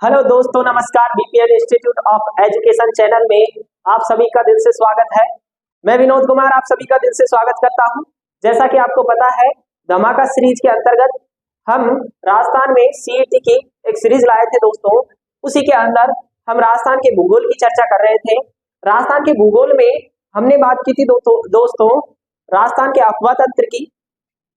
Hello दोस्तों, नमस्कार। BPL institute of education channel में आप सभी का दिल से स्वागत है। मैं विनोद कुमार आप सभी का दिल से स्वागत करता हूं। जैसा कि आपको पता है, धमाका सीरीज के अंतर्गत हम राजस्थान में सीईटी की एक सीरीज लाए थे दोस्तों। उसी के अंदर हम राजस्थान के भूगोल की चर्चा कर रहे थे। राजस्थान के भूगोल में हमने बात की थी दोस्तों राजस्थान के अफवाह तंत्र की।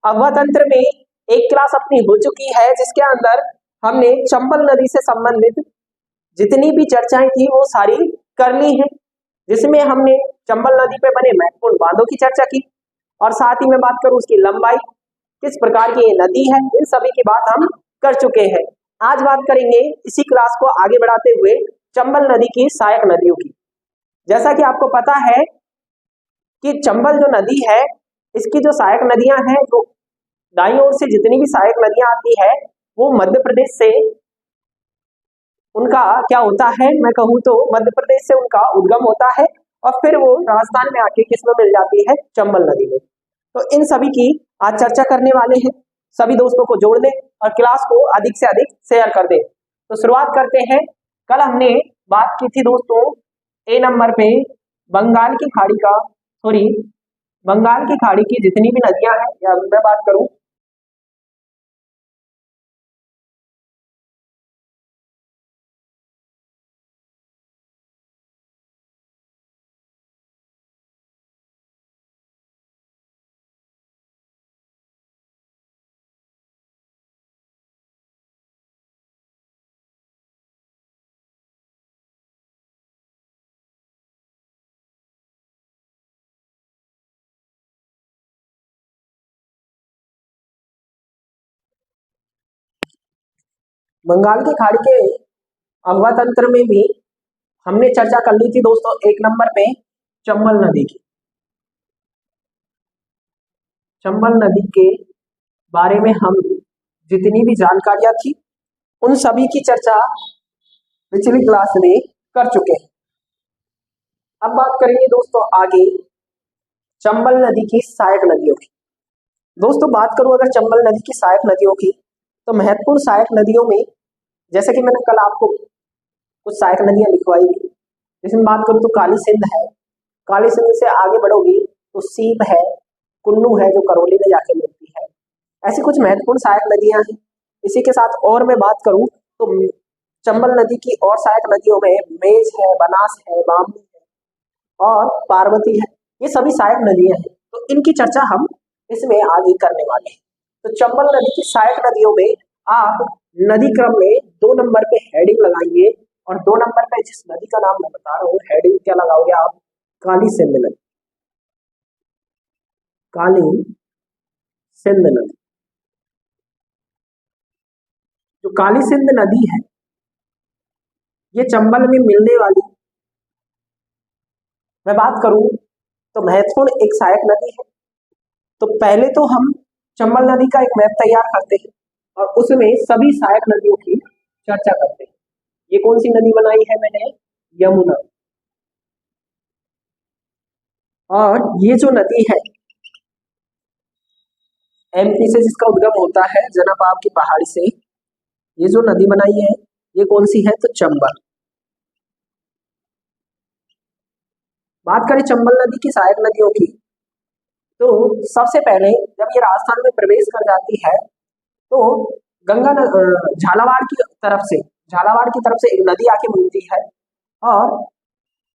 अफवाह तंत्र में एक क्लास अपनी हो चुकी है, जिसके अंदर हमने चंबल नदी से संबंधित जितनी भी चर्चाएं थी वो सारी कर ली है, जिसमें हमने चंबल नदी पे बने महत्वपूर्ण बांधों की चर्चा की और साथ ही मैं बात करूं उसकी लंबाई, किस प्रकार की ये नदी है, इन सभी की बात हम कर चुके हैं। आज बात करेंगे इसी क्लास को आगे बढ़ाते हुए चंबल नदी की सहायक नदियों की। जैसा कि आपको पता है कि चंबल जो नदी है, इसकी जो सहायक नदियां हैं, जो दाईं ओर से जितनी भी सहायक नदियां आती है वो मध्य प्रदेश से उनका क्या होता है, मैं कहूँ तो मध्य प्रदेश से उनका उद्गम होता है और फिर वो राजस्थान में आके किसमें मिल जाती है, चंबल नदी में। तो इन सभी की आज चर्चा करने वाले हैं। सभी दोस्तों को जोड़ दें और क्लास को अधिक से अधिक शेयर कर दें। तो शुरुआत करते हैं। कल हमने बात की थी दोस्तों ए नंबर पे बंगाल की खाड़ी की जितनी भी नदियां हैं, या मैं बात करूं बंगाल की खाड़ी के अगवा तंत्र में भी हमने चर्चा कर ली थी दोस्तों एक नंबर पे चंबल नदी की। चंबल नदी के बारे में हम जितनी भी जानकारियां थी उन सभी की चर्चा पिछली क्लास में कर चुके हैं। अब बात करेंगे दोस्तों आगे चंबल नदी की सहायक नदियों की। दोस्तों बात करूं अगर चंबल नदी की सहायक नदियों की, तो महत्वपूर्ण सहायक नदियों में जैसे कि मैंने कल आपको कुछ सहायक नदियां लिखवाई थी, जिसमें बात करूं तो काली सिंध है। काली सिंध से आगे बढ़ोगी तो सीप है, कुन्नू है जो करौली में जाके मिलती है। ऐसी कुछ महत्वपूर्ण सहायक नदियां हैं। इसी के साथ और मैं बात करूं तो चंबल नदी की और सहायक नदियों में मेज है, बनास है, बामनी है और पार्वती है। ये सभी सहायक नदियां हैं, तो इनकी चर्चा हम इसमें आगे करने वाले हैं। तो चंबल नदी की सहायक नदियों में आप नदी क्रम में 2 नंबर पे हेडिंग लगाइए और 2 नंबर पे जिस नदी का नाम मैं बता रहा हूँ हेडिंग क्या लगाओगे आप, काली सिंध नदी। काली सिंध नदी, जो काली सिंध नदी है ये चंबल में मिलने वाली, मैं बात करूं तो महत्वपूर्ण एक सहायक नदी है। तो पहले तो हम चंबल नदी का एक मैप तैयार करते हैं और उसमें सभी सहायक नदियों की चर्चा करते हैं। ये कौन सी नदी बनाई है मैंने, यमुना। और ये जो नदी है एमपी से जिसका उद्गम होता है जनाबाव की पहाड़ी से, ये जो नदी बनाई है ये कौन सी है, तो चंबल। बात करें चंबल नदी की सहायक नदियों की, तो सबसे पहले जब ये राजस्थान में प्रवेश कर जाती है तो झालावाड़ की तरफ से एक नदी आके मिलती है और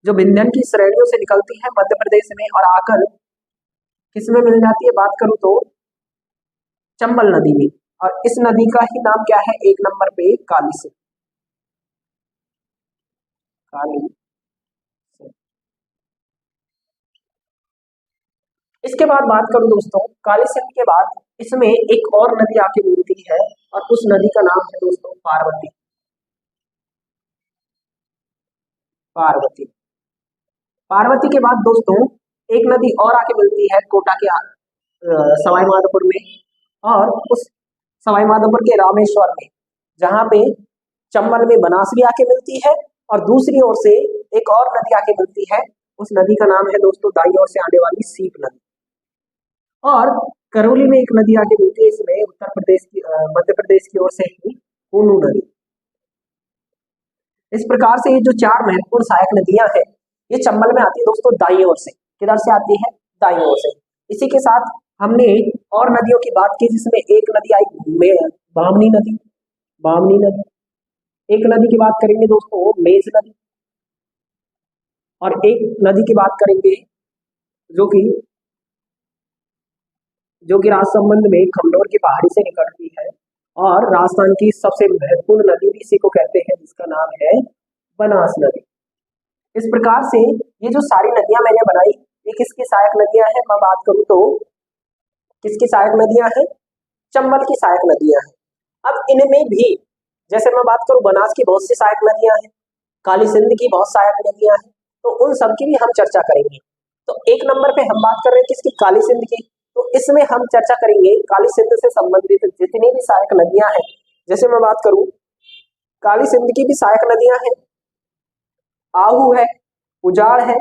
जो विंध्यन की श्रेणियों से निकलती है मध्य प्रदेश में और आकर किसमें मिल जाती है, बात करूं तो चंबल नदी में। और इस नदी का ही नाम क्या है, एक नंबर पे काली सिंध। काली सिंध। इसके बाद बात करूं दोस्तों काली सिंध के बाद इसमें एक और नदी आके मिलती है और उस नदी का नाम है दोस्तों पार्वती। पार्वती पार्वती के बाद दोस्तों एक नदी और आके मिलती है कोटा के सवाई माधोपुर में और उस सवाई माधोपुर के रामेश्वर में, जहां पे चंबल में बनास भी आके मिलती है और दूसरी ओर से एक और नदी आके मिलती है। उस नदी का नाम है दोस्तों दाईं ओर से आने वाली सीप नदी। और करौली में एक नदी आके मिलती है, इसमें उत्तर प्रदेश की मध्य प्रदेश की ओर से ही कूनू नदी। इस प्रकार से ये जो चार महत्वपूर्ण सहायक नदियां हैं ये चंबल में आती है दोस्तों दाईं ओर से। किधर से आती है? दाईं ओर से। इसी के साथ हमने और नदियों की बात की जिसमें एक नदी आई बामनी नदी, बामनी नदी। एक नदी की बात करेंगे दोस्तों मेज नदी, और एक नदी की बात करेंगे जो कि राजसमंद में खमनोर की पहाड़ी से निकलती है, और राजस्थान की सबसे महत्वपूर्ण नदी भी इसी को कहते हैं जिसका नाम है बनास नदी। इस प्रकार से ये जो सारी नदियां मैंने बनाई ये किसकी सहायक नदियां हैं? मैं बात करूं तो किसकी सहायक नदियां हैं? चंबल की सहायक नदियां हैं। अब इनमें भी जैसे मैं बात करूं बनास की बहुत सी सहायक नदियां हैं, काली सिंध की बहुत सहायक नदियां हैं, तो उन सब की भी हम चर्चा करेंगे। तो एक नंबर पे हम बात कर रहे हैं किसकी? काली सिंध की। तो इसमें हम चर्चा करेंगे काली सिंध से संबंधित जितनी भी सहायक नदियां हैं। जैसे मैं बात करूं काली सिंध की भी सहायक नदियां हैं, आहू है, उजाड़ है,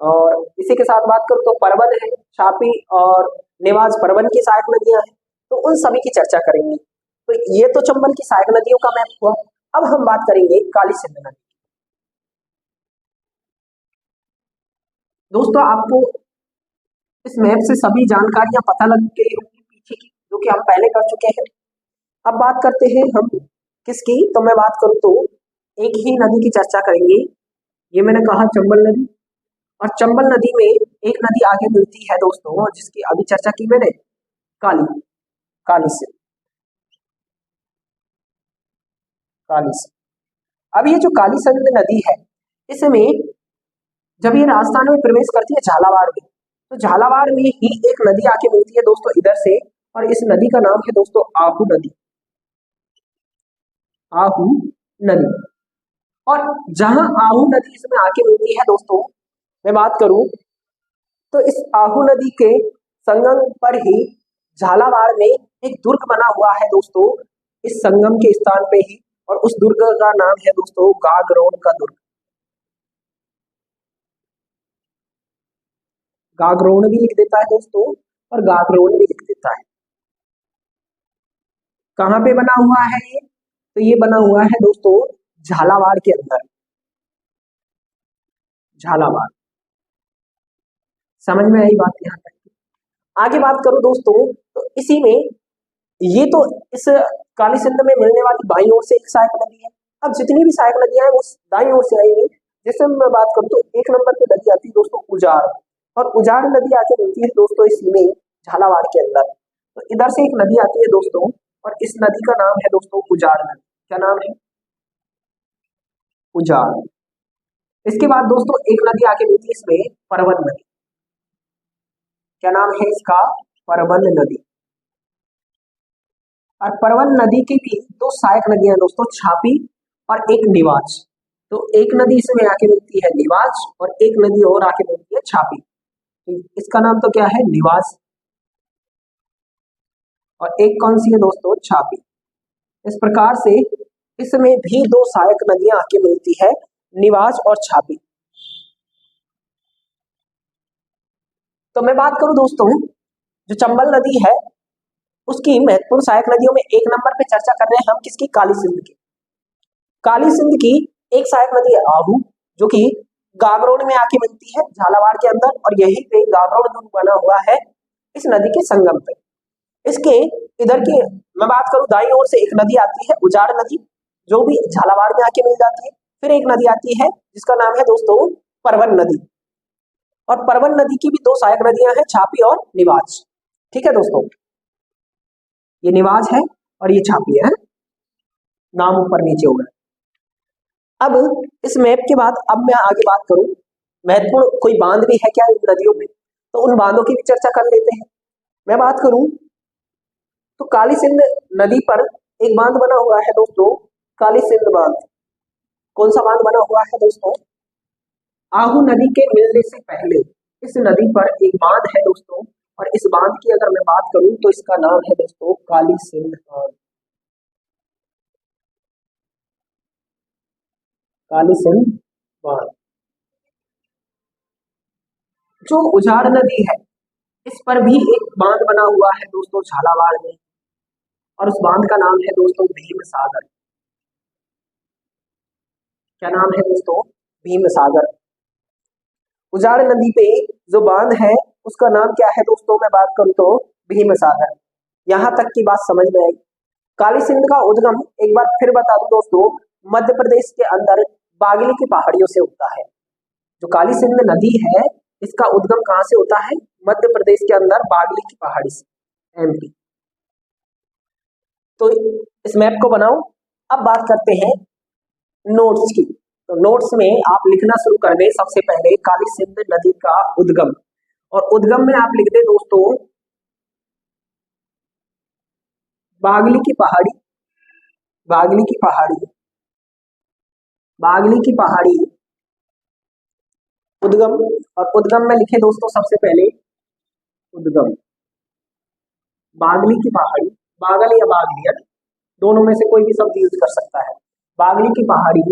और इसी के साथ बात करूं तो परवन है, छापी और नेवाज परवन की सहायक नदियां हैं। तो उन सभी की चर्चा करेंगे। तो ये तो चंबल की सहायक नदियों का मैप हुआ। अब हम बात करेंगे काली सिंध नदी। दोस्तों आपको इस मैप से सभी जानकारियां पता लग गई होंगी पीछे की, जो कि हम पहले कर चुके हैं। अब बात करते हैं हम किसकी? तो मैं बात करूं तो एक ही नदी की चर्चा करेंगे। ये मैंने कहा चंबल नदी, और चंबल नदी में एक नदी आगे मिलती है दोस्तों जिसकी अभी चर्चा की मैंने, काली काली सिंध, काली सिंध। अब ये जो काली सिंध नदी है इसमें जब ये राजस्थान में प्रवेश करती है झालावाड़ में, तो झालावाड़ में ही एक नदी आके मिलती है दोस्तों इधर से, और इस नदी का नाम है दोस्तों आहू नदी, आहू नदी। और जहां आहू नदी इसमें आके मिलती है दोस्तों, मैं बात करूं तो इस आहू नदी के संगम पर ही झालावाड़ में एक दुर्ग बना हुआ है दोस्तों, इस संगम के स्थान पे ही, और उस दुर्ग का नाम है दोस्तों गागरोन का दुर्ग। गागरोन भी लिख देता है दोस्तों और गागरोन भी लिख देता है। कहाँ पे बना हुआ है ये? तो ये बना हुआ है दोस्तों झालावाड़ के अंदर, झालावाड़। समझ में आई बात यहाँ तक? आगे बात करूं दोस्तों तो इसी में ये तो इस काली सिंध में मिलने वाली बाईं ओर से एक सहायक नदी है। अब जितनी भी सहायक नदियां हैं वो दाईं ओर से आएंगी। जैसे मैं बात करूं तो एक नंबर पे नदी आती है दोस्तों उजाड़, और उजाड़ नदी आके मिलती है दोस्तों इसमें झालावाड़ के अंदर। तो इधर से एक नदी आती है दोस्तों, और इस नदी का नाम है दोस्तों उजाड़ नदी। क्या नाम है? उजाड़। इसके बाद दोस्तों एक नदी आके मिलती है इसमें परवन नदी। क्या नाम है इसका? परवन नदी। और परवन नदी की भी दो सहायक नदियां दोस्तों, छापी और एक निवाज। तो एक नदी इसमें आके मिलती है निवाज, और एक नदी और आके मिलती है छापी। तो इसका नाम तो क्या है? निवाज। और एक कौन सी है दोस्तों? छापी। इस प्रकार से इसमें भी दो सहायक नदियां आके मिलती है, निवाज और छापी। तो मैं बात करूं दोस्तों जो चंबल नदी है उसकी महत्वपूर्ण सहायक नदियों में एक नंबर पे चर्चा कर रहे हैं हम किसकी? काली सिंध की। काली सिंध की एक सहायक नदी है आहू, जो कि गागरोन में आके मिलती है झालावाड़ के अंदर, और यही पे गागरोन दुर्ग बना हुआ है इस नदी के संगम पे। इसके इधर की मैं बात करूं दाईं ओर से एक नदी आती है उजाड़ नदी, जो भी झालावाड़ में आके मिल जाती है। फिर एक नदी आती है जिसका नाम है दोस्तों परवन नदी, और परवन नदी की भी दो सहायक नदियां हैं, छापी और निवाज। ठीक है दोस्तों, ये निवाज है और ये छापी है, नाम ऊपर नीचे हो गए। अब इस मैप के बाद अब मैं आगे बात करूं महत्वपूर्ण कोई बांध भी है क्या इन नदियों में, तो उन बांधों की भी चर्चा कर लेते हैं। मैं बात करूं तो काली सिंध नदी पर एक बांध बना हुआ है दोस्तों, काली सिंध बांध। कौन सा बांध बना हुआ है दोस्तों? आहू नदी के मिलने से पहले इस नदी पर एक बांध है दोस्तों, और इस बांध की अगर मैं बात करूं तो इसका नाम है दोस्तों काली सिंध बांध, काली सिंध बांध। जो उजाड़ नदी है इस पर भी एक बांध बना हुआ है दोस्तों झालावाड़ में, और उस बांध का नाम है दोस्तों भीम सागर। क्या नाम है दोस्तों? भीम सागर। उजाड़ नदी पे जो बांध है उसका नाम क्या है दोस्तों? मैं बात करूं तो भीम सागर। यहां तक की बात समझ में आई। काली सिंध का उद्गम एक बार फिर बता दूं दोस्तों, मध्य प्रदेश के अंदर बागली की पहाड़ियों से होता है। जो काली सिंध नदी है इसका उद्गम कहां से होता है? मध्य प्रदेश के अंदर बागली की पहाड़ी से, एमपी। तो इस मैप को बनाओ। अब बात करते हैं नोट्स की। तो नोट्स में आप लिखना शुरू कर दे सबसे पहले काली सिंध नदी का उद्गम, और उद्गम में आप लिख दे दोस्तों बागली की पहाड़ी, बागली की पहाड़ी, बागली की पहाड़ी उद्गम। और उद्गम में लिखे दोस्तों सबसे पहले उद्गम बागली की पहाड़ी, बागल या बागलियन दोनों में से कोई भी शब्द यूज कर सकता है। बागली की पहाड़ी,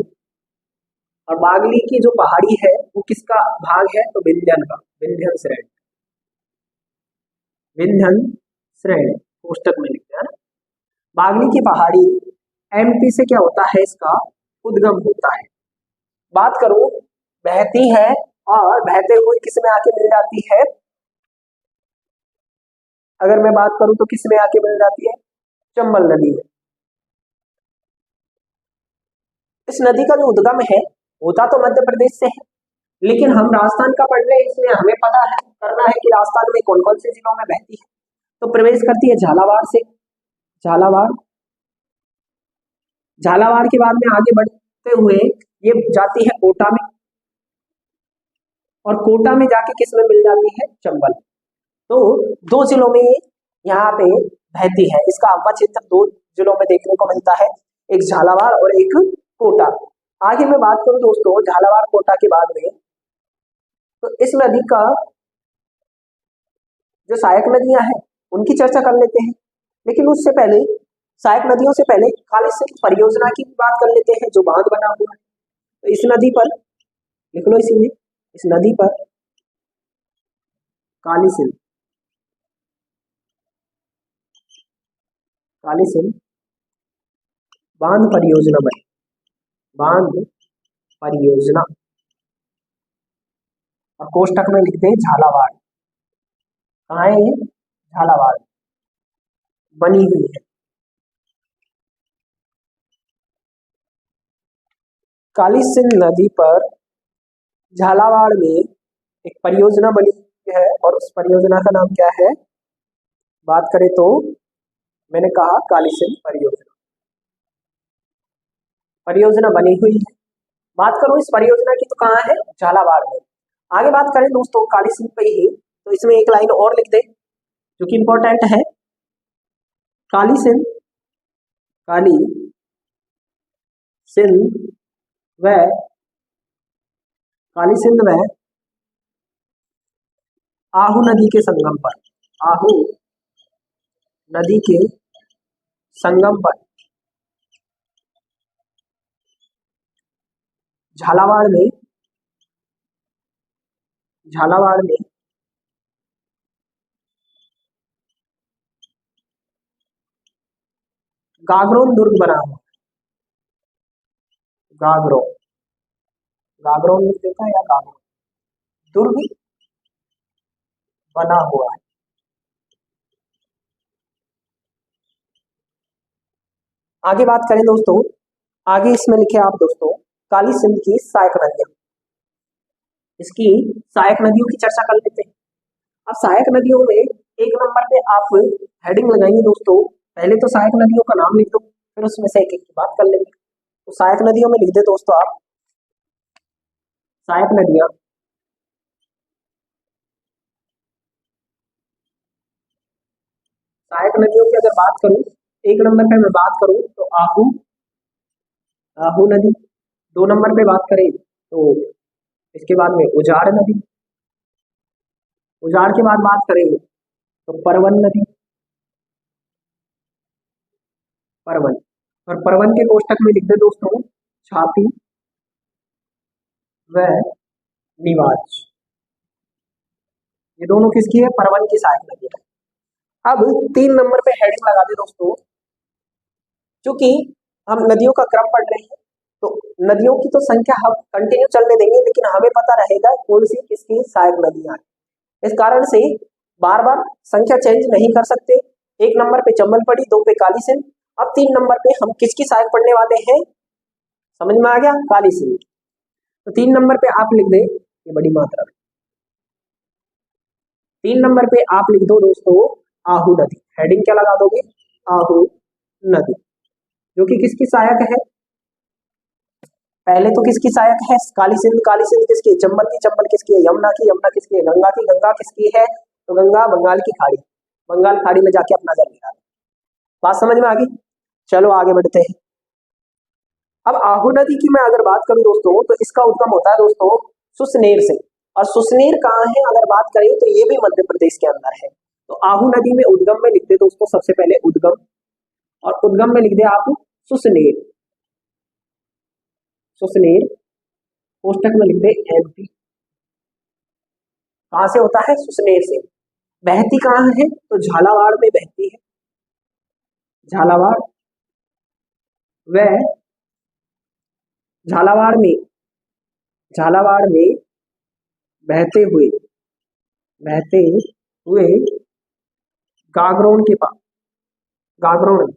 और बागली की जो पहाड़ी है वो किसका भाग है? तो विंध्यन का, विंध्यन श्रेणी, विंध्यन श्रेणी कोष्टक में लिखते हैं ना। बागली की पहाड़ी एमपी से क्या होता है? इसका उद्गम होता है। बात करूं बहती है, और बहते हुए किस में आके मिल जाती है? अगर मैं बात करूं तो किस में आके मिल जाती है? चंबल नदी में। इस नदी का जो उद्गम है होता तो मध्य प्रदेश से है, लेकिन हम राजस्थान का पढ़ रहे हैं इसलिए हमें पता है करना है कि राजस्थान में कौन कौन से जिलों में बहती है। तो प्रवेश करती है झालावाड़ से, झालावाड़, झालावाड़ के बाद में आगे बढ़ते हुए ये जाती है कोटा में, और कोटा में जाके किस में मिल जाती है? चंबल। तो दो जिलों में यहाँ पे बहती है। इसका अगवा क्षेत्र दो जिलों में देखने को मिलता है, एक झालावाड़ और एक कोटा। आगे मैं बात करूं दोस्तों झालावाड़ कोटा के बाद में, तो इस नदी का जो सहायक नदियां हैं उनकी चर्चा कर लेते हैं। लेकिन उससे पहले सहायक नदियों से पहले काली सिंध परियोजना की बात कर लेते हैं जो बांध बना हुआ है। तो इस नदी पर लिख लो, इसीलिए इस नदी पर काली सिंध, काली सिंध बांध परियोजना बनी, बांध परियोजना, और कोष्टक में लिखते हैं झालावाड़। कहाँ है ये? झालावाड़ बनी हुई है। काली सिंध नदी पर झालावाड़ में एक परियोजना बनी हुई है, और उस परियोजना का नाम क्या है? बात करें तो मैंने कहा काली सिंध परियोजना, परियोजना बनी हुई है। बात करूं इस परियोजना की तो कहाँ है? झालावाड़ में। आगे बात करें दोस्तों काली सिंध पे ही, तो इसमें एक लाइन और लिख दे जो कि इंपॉर्टेंट है। काली सिंध, काली सिंध व काली सिंध व आहू नदी के संगम पर, आहू नदी के संगम पर झालावाड़ में, झालावाड़ में गागरोन दुर्ग बना हुआ, गागरोन, गागरोन लिख देता है या गागरोन दुर्ग बना हुआ है। आगे बात करें दोस्तों, आगे इसमें लिखे आप दोस्तों काली सिंध की सहायक नदियां, इसकी सहायक नदियों की चर्चा कर लेते हैं। अब सहायक नदियों में एक नंबर पे आप हेडिंग लगाएंगे दोस्तों। पहले तो सहायक नदियों का नाम लिख दो, फिर उसमें से एक एक की बात कर लेंगे। तो सहायक नदियों में लिख दे दोस्तों आप सहायक नदियां, सहायक नदियों की अगर बात करूं, एक नंबर पे मैं बात करूं तो आहू, आहू नदी। दो नंबर पे बात करें तो इसके बाद में उजाड़ नदी, उजाड़ के बाद बात करें तो परवन नदी, परवन, और परवन के कोष्टक में लिख दे दोस्तों छाती व निवाज। ये दोनों किसकी है? परवन की सहायक नदी है। अब तीन नंबर पे हेडिंग लगा दे दोस्तों, क्योंकि हम नदियों का क्रम पढ़ रहे हैं तो नदियों की तो संख्या हम कंटिन्यू चलने देंगे, लेकिन हमें पता रहेगा कौन सी किसकी सहायक नदियां हैं। इस कारण से बार बार संख्या चेंज नहीं कर सकते। 1 नंबर पे चंबल पड़ी, 2 पे काली सिंध। अब 3 नंबर पे हम किसकी सहायक पढ़ने वाले हैं, समझ में आ गया, काली सिंध। तो 3 नंबर पे आप लिख दे, ये बड़ी मात्रा में, 3 नंबर पे आप लिख दो दोस्तों आहू नदी। हेडिंग क्या लगा दोगे, आहू नदी, जो कि किसकी सहायक है, पहले तो किसकी सहायक है, काली सिंध। काली सिंध किसकी है, चंबल की। चंबल किसकी है, यमुना की। यमुना किसकी है, गंगा की। गंगा किसकी है, तो गंगा बंगाल की खाड़ी। बंगाल खाड़ी में जाके अपना जल मिला। बात समझ में आ गई, चलो आगे बढ़ते हैं। अब आहू नदी की मैं अगर बात करूं दोस्तों, तो इसका उद्गम होता है दोस्तों सुसनेर से। और सुसनेर कहाँ है अगर बात करें तो ये भी मध्य प्रदेश के अंदर है। तो आहू नदी में उद्गम में लिख दे दोस्तों सबसे पहले उद्गम, और उद्गम में लिख दे आप सुसनेर। सुसनेर कोष्टक में लिख दे एमपी। कहां से होता है, सुसनेर से। बहती कहां है, तो झालावाड़ में बहती है। झालावाड़, वह झालावाड़ में बहते हुए गागरोन के पास, गागरोन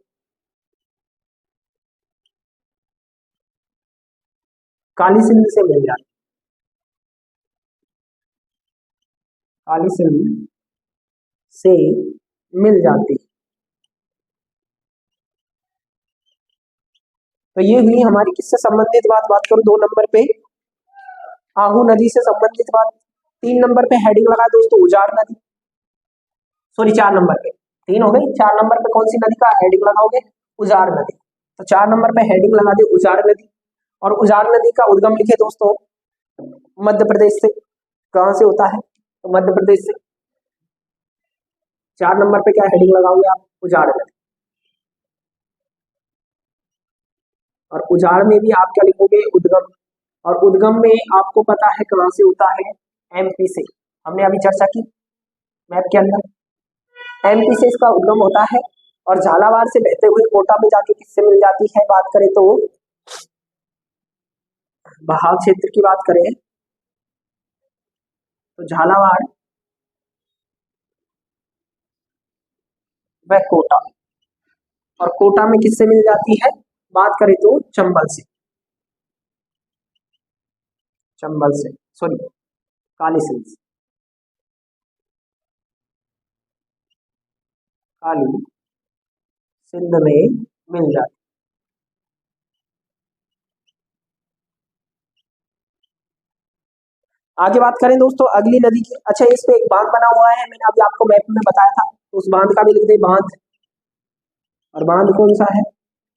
काली सिंध से मिल जाती, काली सिंध से मिल जाती। तो ये हुई हमारी किससे संबंधित बात करूं 2 नंबर पे आहू नदी से संबंधित बात। 3 नंबर पे हेडिंग लगा दोस्तों उजाड़ नदी, सॉरी 4 नंबर पे, 3 हो गई। 4 नंबर पे कौन सी नदी का हेडिंग लगाओगे, उजाड़ नदी। तो 4 नंबर पे हेडिंग लगा दी उजाड़ नदी। और उजाड़ नदी का उद्गम लिखे दोस्तों मध्य प्रदेश से। कहां से होता है, तो मध्य प्रदेश से। 4 नंबर पे क्या हेडिंग लगाओगे आप, उजाड़ नदी। और उजाड़ में भी आप क्या लिखोगे, उद्गम। और उद्गम में आपको पता है कहां से होता है, एमपी से। हमने अभी चर्चा की मैप के अंदर, एमपी से इसका उद्गम होता है। और झालावाड़ से बहते हुए कोटा में जाके किससे मिल जाती है, बात करें तो बहाव क्षेत्र की बात करें तो झालावाड़ वह कोटा, और कोटा में किससे मिल जाती है, बात करें तो चंबल से। चंबल से, सॉरी काली सिंध से, काली सिंध में मिल जाती। आगे बात करें दोस्तों अगली नदी की। अच्छा, इस पे एक बांध बना हुआ है, मैंने अभी आपको मैप में बताया था, तो उस बांध का भी लिख दे बांध। और बांध कौन सा है,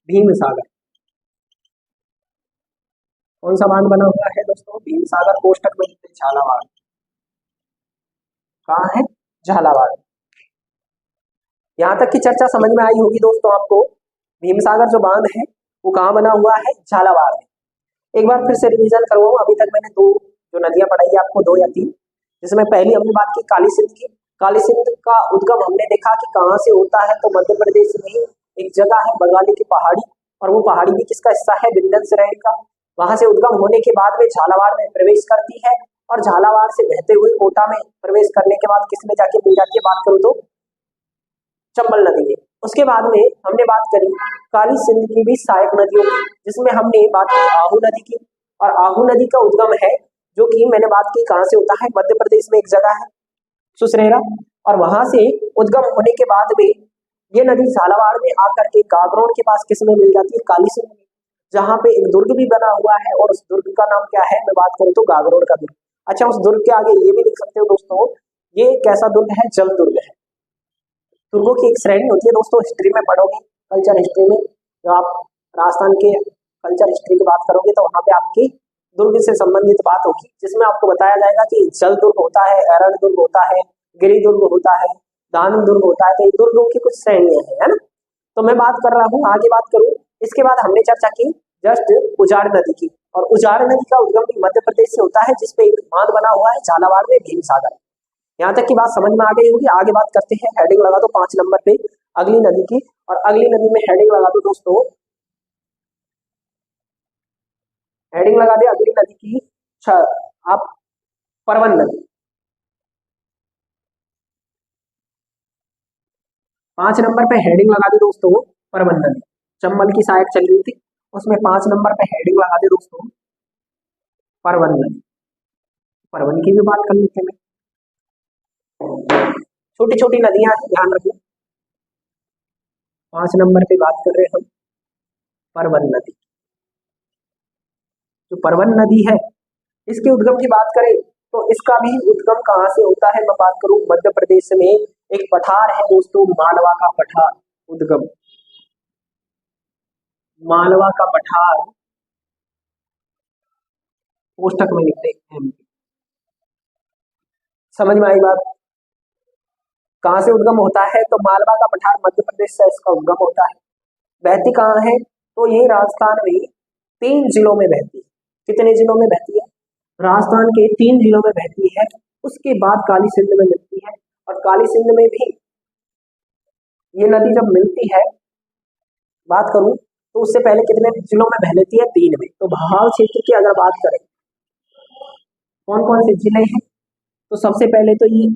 भीम सागर। कौन सा बांध बना हुआ है दोस्तों, भीम सागर। कोष्टक में लिख दे झालावाड़। कहाँ है, झालावाड़। यहाँ तक की चर्चा समझ में आई होगी दोस्तों आपको। भीम सागर जो बांध है वो कहाँ बना हुआ है, झालावाड़ में। एक बार फिर से रिवीजन करवाऊं, अभी तक मैंने 2 जो नदियां पढ़ाई है आपको, 2 या 3, जिसमें पहली हमने बात की काली सिंध की। काली सिंध का उद्गम हमने देखा कि कहाँ से होता है, तो मध्य प्रदेश में एक जगह है बंगाली की पहाड़ी, और वो पहाड़ी भी किसका हिस्सा है, विंध्य श्रेणी का। वहां से उद्गम होने के बाद में झालावाड़ में प्रवेश करती है, और झालावाड़ से बहते हुए कोटा में प्रवेश करने के बाद किसमें जाके मिल जाती है, बात करूँ तो चंबल नदी में। उसके बाद में हमने बात करी काली सिंध की भी सहायक नदियों की, जिसमें हमने बात की आहू नदी की। और आहू नदी का उद्गम है, जो कि मैंने बात की कहां से होता है, मध्य प्रदेश में एक जगह है सुसरेरा। और वहां से उद्गम होने के बाद में ये नदी झालावाड़ में आकर के गागरोन के पास किस में मिल जाती है, काली सिंध में, जहां पे एक दुर्ग भी बना हुआ है, और उस दुर्ग का नाम क्या है, मैं बात करूं तो गागरोन का दुर्ग। अच्छा, उस दुर्ग के आगे ये भी लिख सकते हो दोस्तों, ये कैसा दुर्ग है, जल दुर्ग है। दुर्गों की एक श्रेणी होती है दोस्तों, हिस्ट्री में पढ़ोगे, कल्चर हिस्ट्री में, जो आप राजस्थान के कल्चर हिस्ट्री की बात करोगे तो वहां पे आपकी दुर्ग से संबंधित बात होगी, जिसमें आपको बताया जाएगा कि जल दुर्ग होता है, एरण दुर्ग होता है, गिरि दुर्ग होता है, दान दुर्ग होता है। तो ये दुर्गों की कुछ श्रेणियां हैं, है ना। तो मैं बात कर रहा हूँ, आगे बात करूँ, इसके बाद हमने चर्चा की जस्ट उजाड़ नदी की। और उजाड़ नदी का उद्गम भी मध्य प्रदेश से होता है, जिसपे एक बांध बना हुआ है झालावाड़ में, भीम सागर। यहाँ तक की बात समझ में आ गई होगी। आगे बात करते हैं, हेडिंग लगा दो 5 नंबर पे अगली नदी की। और अगली नदी में हेडिंग लगा दो दोस्तों हेडिंग लगा दे अगली नदी की। आप परवन नदी। 5 नंबर पे हेडिंग लगा दे दोस्तों परवन नदी। चंबल की सहायक चल रही थी, उसमें 5 नंबर पे हेडिंग लगा दे दोस्तों परवन नदी। परवन की भी बात कर लेते हैं। छोटी छोटी नदियां हैं, ध्यान रखना। 5 नंबर पे बात कर रहे हैं हम परवन नदी। जो परवन नदी है इसके उद्गम की बात करें तो इसका भी उद्गम कहाँ से होता है, मैं बात करूं मध्य प्रदेश में एक पठार है दोस्तों, मालवा का पठार। उद्गम मालवा का पठार, कोष्टक में लिखते हैं। समझ में आई बात? कहां से उद्गम होता है तो मालवा का पठार मध्य प्रदेश से इसका उद्गम होता है। बहती कहाँ है तो ये राजस्थान में 3 जिलों में बहती है। कितने जिलों में बहती है? राजस्थान के 3 जिलों में बहती है। उसके बाद काली सिंध में मिलती है, और काली सिंध में भी ये नदी जब मिलती है, बात करूं तो उससे पहले कितने जिलों में बह लेती है? 3 में। तो भाल क्षेत्र की अगर बात करें कौन कौन से जिले हैं, तो सबसे पहले तो ये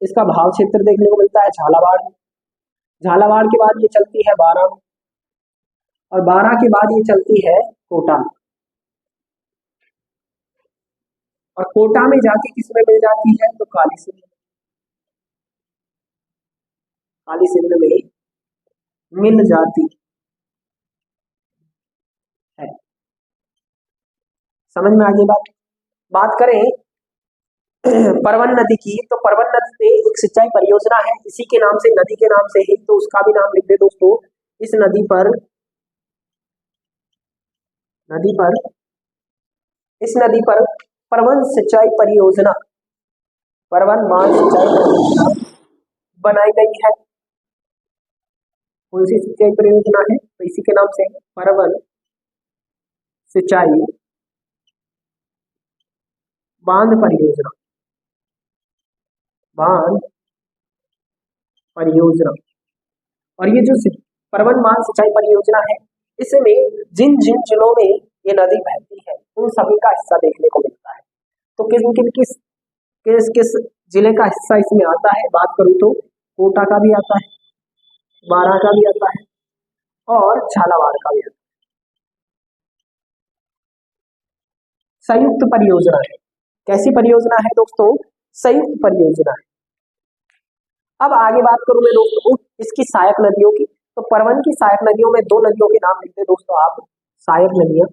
इसका भाव क्षेत्र देखने को मिलता है झालावाड़। झालावाड़ के बाद ये चलती है बारां, और बारां के बाद ये चलती है कोटा, और कोटा में जाके किसमें मिल जाती है तो काली सिंध। काली सिंध में मिल जाती है। समझ में आ गई बात? बात करें परवन नदी की, तो परवन नदी पे एक सिंचाई परियोजना है, इसी के नाम से, नदी के नाम से ही, तो उसका भी नाम लिख दे दोस्तों। इस नदी पर परवन सिंचाई परियोजना, परवन बांध सिंचाई परियोजना बनाई गई है। कौन सी सिंचाई परियोजना है तो इसी के नाम से परवन सिंचाई बांध परियोजना। बांध परियोजना, और ये जो परवन बांध सिंचाई परियोजना है, इसमें जिन जिन जिलों में ये नदी बहती है उन सभी का हिस्सा देखने को मिलता है। तो किस किस जिले का हिस्सा इसमें आता है, बात करूं तो कोटा का भी आता है, बारां का भी आता है, और झालावाड़ का भी आता है। संयुक्त परियोजना है। कैसी परियोजना है दोस्तों? संयुक्त परियोजना है। अब आगे बात करूं मैं दोस्तों इसकी सहायक नदियों की, तो परवन की सहायक नदियों में 2 नदियों के नाम लिखते दोस्तों आप। सहायक नदियां,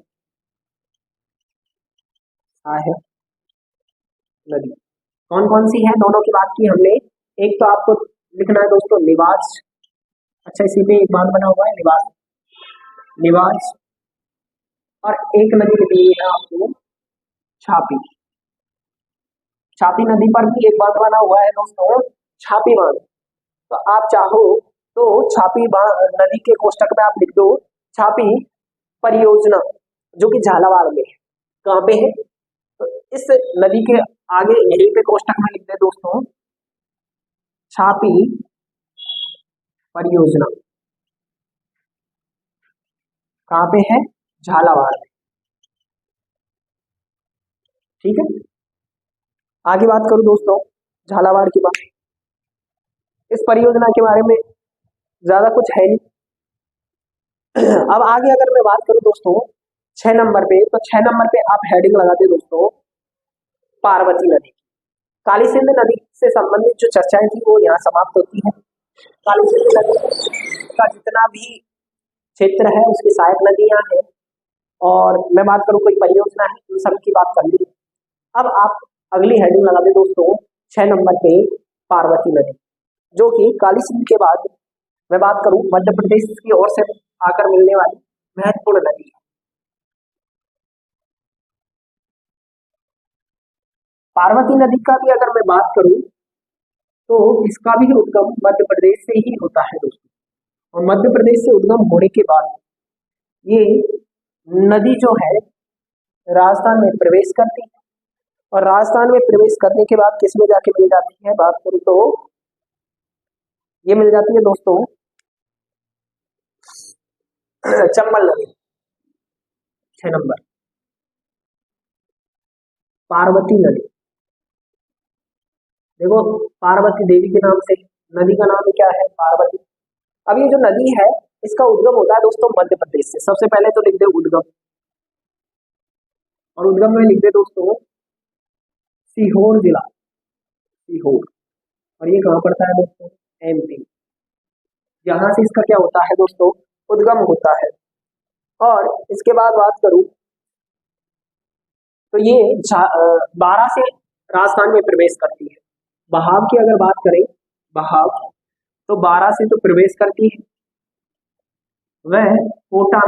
सहायक नदी कौन कौन सी है, दोनों की बात की हमने। एक तो आपको लिखना है दोस्तों निवास। अच्छा, इसी पे एक बांध बना हुआ है निवास। और एक नदी लिखनी है आपको छापी। छापी नदी पर भी एक बांध बना हुआ है दोस्तों, छापी बांध। तो आप चाहो तो छापी नदी के कोष्टक में आप लिख दो छापी परियोजना, जो कि झालावाड़ में है। कहाँ पे है तो इस नदी के आगे यहीं पे कोष्टक में लिख दे दोस्तों छापी परियोजना। कहाँ पे है? झालावाड़ में। ठीक है, आगे बात करूं दोस्तों झालावाड़ की बात। इस परियोजना के बारे में ज्यादा कुछ है नहीं। अब आगे अगर मैं बात करूं दोस्तों 6 नंबर पे, तो 6 नंबर पे आप हेडिंग लगा दे दोस्तों पार्वती नदी। काली सिंध नदी से संबंधित जो चर्चाएं थी वो यहाँ समाप्त होती है। काली सिंध नदी का जितना भी क्षेत्र है उसकी सहायक नदियां हैं, और मैं बात करूं कोई परियोजना है, उन सब की बात कर ली। अब आप अगली हेडिंग लगा दे दोस्तों 6 नंबर पे पार्वती नदी, जो कि काली सिंध के बाद मैं बात करूं मध्य प्रदेश की ओर से आकर मिलने वाली महत्वपूर्ण नदी है। पार्वती नदी का भी अगर मैं बात करूं तो इसका भी उद्गम मध्य प्रदेश से ही होता है दोस्तों, और मध्य प्रदेश से उद्गम होने के बाद ये नदी जो है राजस्थान में प्रवेश करती है, और राजस्थान में प्रवेश करने के बाद किस में जाके मिल जाती है, बात करूं तो ये मिल जाती है दोस्तों चंबल नदी। 6 नंबर पार्वती नदी। देखो पार्वती देवी के नाम से नदी का नाम क्या है, पार्वती। अब ये जो नदी है इसका उद्गम होता है दोस्तों मध्य प्रदेश से। सबसे पहले तो लिख दे उद्गम, और उद्गम में लिख दे दोस्तों सीहोर जिला, सीहोर। और ये कहाँ पड़ता है दोस्तों, एमपी। यहाँ से इसका क्या होता है दोस्तों, उद्गम होता है। और इसके बाद बात करूं तो ये 12 से राजस्थान में प्रवेश करती है। बहाव की अगर बात करें, बहाव तो 12 से तो प्रवेश करती है, वह कोटा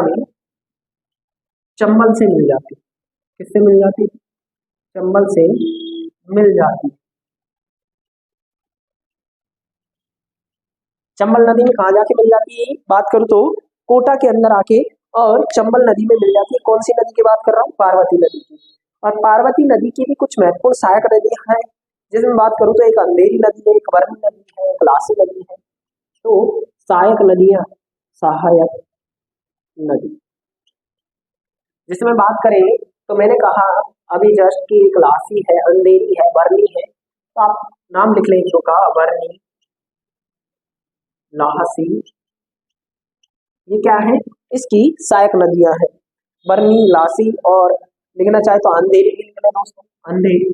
में चंबल से मिल जाती है। किससे मिल जाती है, चंबल से मिल जाती है। चंबल नदी में कहा जाके मिल जाती है, बात करूं तो कोटा के अंदर आके, और चंबल नदी में मिल जाती है। कौन सी नदी की बात कर रहा हूँ, पार्वती नदी की। और पार्वती नदी की भी कुछ महत्वपूर्ण सहायक नदियां हैं, जिसमें बात करूं तो एक अंधेरी नदी है, एक वर्णी नदी है, एक लासी नदी है। तो सहायक नदियां, सहायक नदी जिसमें बात करें तो मैंने कहा अभी जस्ट की एक लासी है, अंधेरी है, वर्णी है। तो आप नाम लिख लें इनको का, वर्णी, लासी, ये क्या है, इसकी सहायक नदियां हैं। वर्णी, लासी, और लिखना चाहे तो अंधेरी भी लिखना दोस्तों, अंधेरी।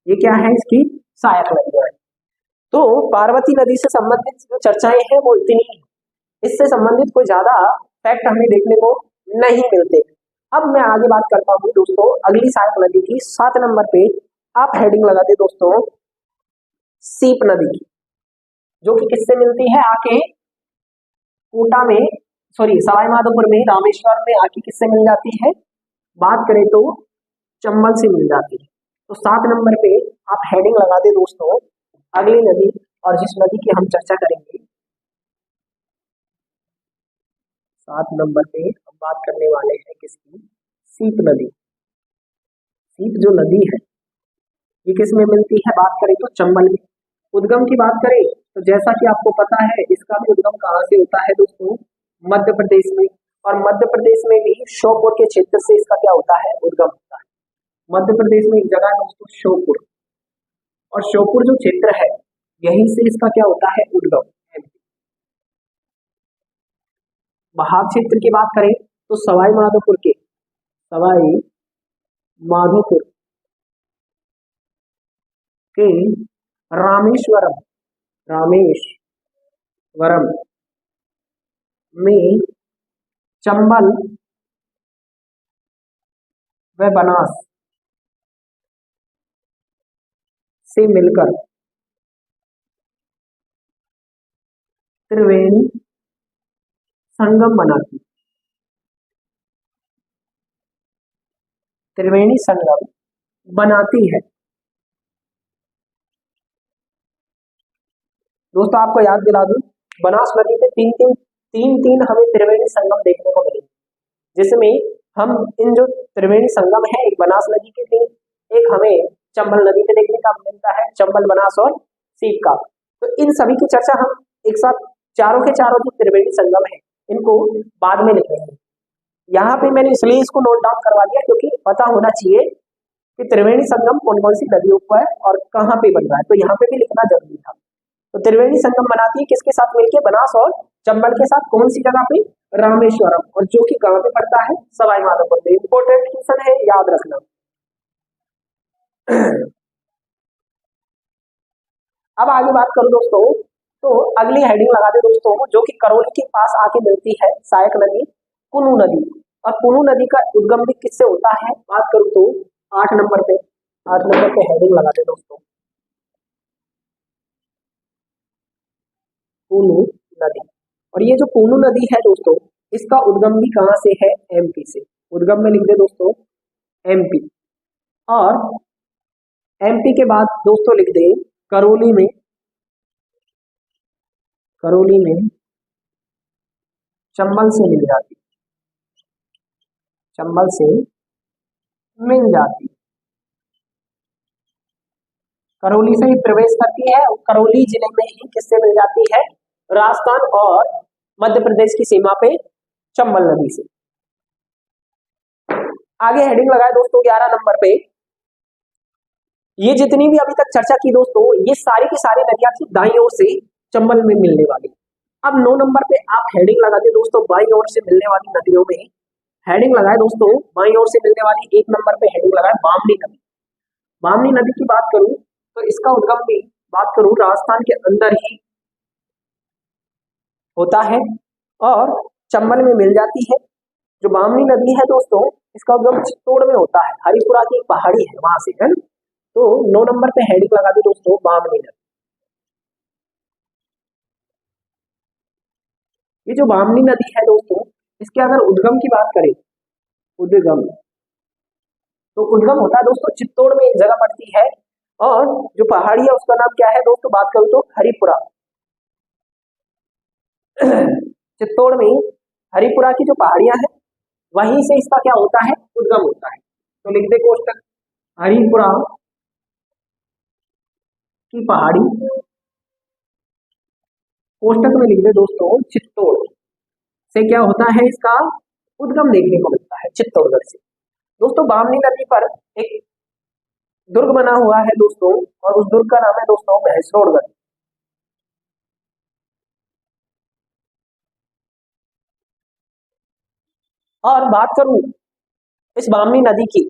ये क्या है, इसकी सहायक नदियां है। तो पार्वती नदी से संबंधित जो चर्चाएं हैं वो इतनी ही, इससे संबंधित कोई ज्यादा फैक्ट हमें देखने को नहीं मिलते। अब मैं आगे बात करता हूँ दोस्तों अगली सहायक नदी की। 7 नंबर पे आप हेडिंग लगा दे दोस्तों सीप नदी की, जो कि किससे मिलती है, आके कोटा में, सॉरी सवाई माधोपुर में, रामेश्वर में आके किससे मिल जाती है, बात करें तो चंबल से मिल जाती है। तो 7 नंबर पे आप हेडिंग लगा दे दोस्तों अगली नदी, और जिस नदी की हम चर्चा करेंगे 7 नंबर पे हम बात करने वाले हैं किसकी, सीप नदी। सीप जो नदी है ये किस में मिलती है, बात करें तो चंबल में। उद्गम की बात करें तो जैसा कि आपको पता है इसका भी उद्गम कहाँ से होता है दोस्तों, मध्य प्रदेश में। और मध्य प्रदेश में भी श्योपुर के क्षेत्र से इसका क्या होता है, उद्गम होता है। मध्य प्रदेश में एक जगह है दोस्तों श्योपुर, और श्योपुर जो क्षेत्र है यहीं से इसका क्या होता है, उद्गम। बहाव क्षेत्र की बात करें तो सवाई माधोपुर के, सवाई माधोपुर के रामेश्वरम, रामेश्वरम में चंबल व बनास से मिलकर त्रिवेणी संगम बनाती, त्रिवेणी संगम बनाती है। दोस्तों आपको याद दिला दूं, बनास नदी पे तीन हमें त्रिवेणी संगम देखने को मिलेंगे, जिसमें हम इन जो त्रिवेणी संगम है, एक बनास नदी के तीन, एक हमें चंबल नदी पे देखने का मिलता है, चंबल, बनास और सीप का। तो इन सभी की चर्चा हम एक साथ चारों के चारों जो त्रिवेणी संगम है इनको बाद में लिखेंगे। यहाँ पे मैंने इसलिए इसको नोट डाउन करवा दिया क्योंकि पता होना चाहिए कि त्रिवेणी संगम कौन कौन सी नदियों पर और कहाँ पे बन रहा है, तो यहाँ पे भी लिखना जरूरी था। तो त्रिवेणी संगम बनाती है किसके साथ मिलकर, बनास और चंबल के साथ। कौन सी जगह पे, रामेश्वरम, और जो कि कहाँ पे पड़ता है, सवाई माधोपुर में। इंपॉर्टेंट क्वेश्चन है, याद रखना। अब आगे बात करूं दोस्तों तो अगली हेडिंग लगा दे दोस्तों, जो कि करौली के पास आके मिलती है, सहायक नदी कुनू नदी। और कुनू नदी का उद्गम भी किससे होता है, बात करूं तो 8 नंबर पे, 8 नंबर पे हेडिंग लगा दे दोस्तों कुनू नदी। और ये जो कुनू नदी है दोस्तों इसका उद्गम भी कहां से है, एमपी से। उद्गम में लिख दे दोस्तों एमपी, और एमपी के बाद दोस्तों लिख दे करौली में, करौली में चंबल से मिल जाती, चंबल से मिल जाती, करौली से ही प्रवेश करती है, और करौली जिले में ही किससे मिल जाती है, राजस्थान और मध्य प्रदेश की सीमा पे चंबल नदी से। आगे हेडिंग लगाए दोस्तों 11 नंबर पे, ये जितनी भी अभी तक चर्चा की दोस्तों, ये सारी की सारी नदियां थी दाईं ओर से चंबल में मिलने वाली। अब 9 नंबर पे आप हेडिंग लगा दे दोस्तों, बाईं ओर से मिलने वाली नदियों में हेडिंग लगाए दोस्तों, बाईं ओर से मिलने वाली 1 नंबर पे हेडिंग लगाए बामनी नदी। बामनी नदी की बात करूं तो इसका उद्गम भी बात करूं राजस्थान के अंदर ही होता है और चंबल में मिल जाती है। जो बामनी नदी है दोस्तों, इसका उद्गम चित्तौड़ में होता है, हरिपुरा की एक पहाड़ी है वहां से, है ना। तो 9 नंबर पे हेडिंग लगा दी दोस्तों बामनी नदी। ये जो बामनी नदी है दोस्तों, इसके अगर उद्गम की बात करें, उद्गम, तो उद्गम होता है दोस्तों चित्तौड़ में एक जगह पड़ती है, और जो पहाड़ी है उसका नाम क्या है दोस्तों, बात करूं तो हरिपुरा। चित्तौड़ में हरिपुरा की जो पहाड़ियां हैं वहीं से इसका क्या होता है, उद्गम होता है। तो लिख दे कोष्टक हरिपुरा की पहाड़ी, कोष्टक में लिख दे दोस्तों चित्तौड़ से क्या होता है, इसका उद्गम देखने को मिलता है चित्तौड़गढ़ से। दोस्तों बामनी नदी पर एक दुर्ग बना हुआ है दोस्तों, और उस दुर्ग का नाम है दोस्तों भैंसरोडगढ़। और बात करूं इस बामनी नदी की,